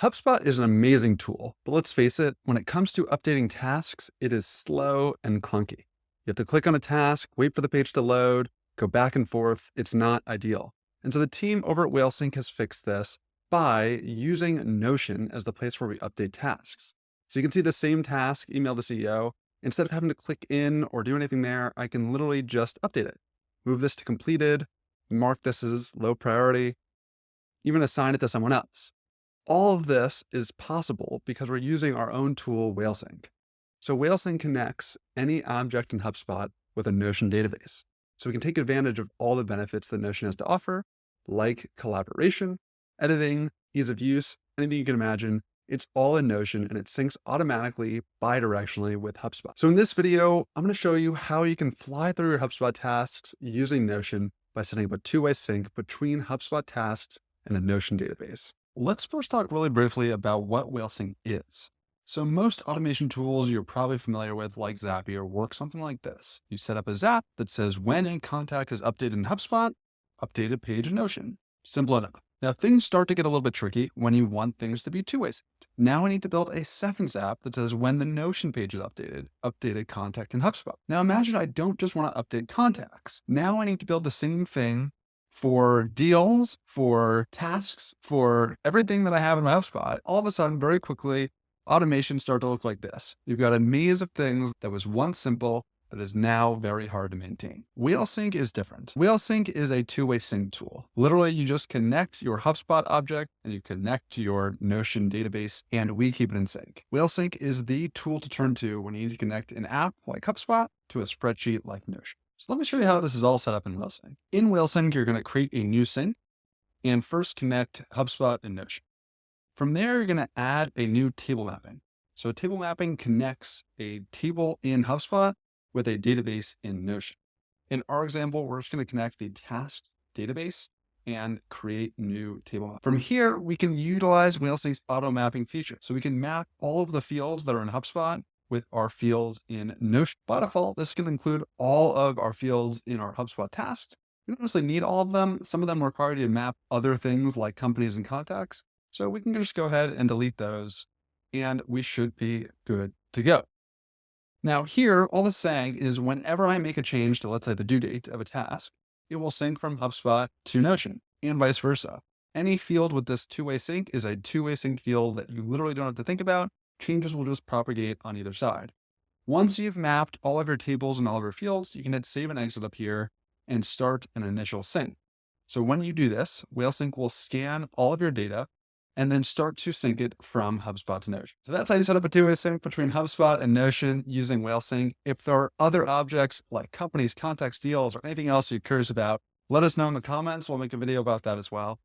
HubSpot is an amazing tool, but let's face it, when it comes to updating tasks, it is slow and clunky. You have to click on a task, wait for the page to load, go back and forth. It's not ideal. And so the team over at Whalesync has fixed this by using Notion as the place where we update tasks. So you can see the same task, email the CEO. Instead of having to click in or do anything there, I can literally just update it. Move this to completed, mark this as low priority, even assign it to someone else. All of this is possible because we're using our own tool, Whalesync. So Whalesync connects any object in HubSpot with a Notion database. So we can take advantage of all the benefits that Notion has to offer, like collaboration, editing, ease of use, anything you can imagine. It's all in Notion and it syncs automatically bidirectionally with HubSpot. So in this video, I'm going to show you how you can fly through your HubSpot tasks using Notion by setting up a two-way sync between HubSpot tasks and a Notion database. Let's first talk really briefly about what Whalesync is. So most automation tools you're probably familiar with, like Zapier, work something like this. You set up a Zap that says when a contact is updated in HubSpot, update a page in Notion. Simple enough. Now things start to get a little bit tricky when you want things to be two-way synced. Now I need to build a second Zap that says when the Notion page is updated, update a contact in HubSpot. Now imagine I don't just want to update contacts. Now I need to build the same thing for deals, for tasks, for everything that I have in my HubSpot. All of a sudden, very quickly, automations start to look like this. You've got a maze of things that was once simple, that is now very hard to maintain. Whalesync is different. Whalesync is a two-way sync tool. Literally, you just connect your HubSpot object and you connect to your Notion database and we keep it in sync. Whalesync is the tool to turn to when you need to connect an app like HubSpot to a spreadsheet like Notion. So let me show you how this is all set up in Whalesync. In Whalesync, you're going to create a new sync and first connect HubSpot and Notion. From there, you're going to add a new table mapping. So table mapping connects a table in HubSpot with a database in Notion. In our example, we're just going to connect the tasks database and create new table map. From here, we can utilize Whalesync's auto mapping feature. So we can map all of the fields that are in HubSpot with our fields in Notion. By default, this can include all of our fields in our HubSpot tasks. We don't necessarily need all of them. Some of them require you to map other things like companies and contacts. So we can just go ahead and delete those and we should be good to go. Now here, all it's saying is whenever I make a change to, let's say, the due date of a task, it will sync from HubSpot to Notion and vice versa. Any field with this two-way sync is a two-way sync field that you literally don't have to think about. Changes will just propagate on either side. Once you've mapped all of your tables and all of your fields, you can hit save and exit up here and start an initial sync. So when you do this, Whalesync will scan all of your data and then start to sync it from HubSpot to Notion. So that's how you set up a two-way sync between HubSpot and Notion using Whalesync. If there are other objects like companies, contacts, deals, or anything else you're curious about, let us know in the comments. We'll make a video about that as well.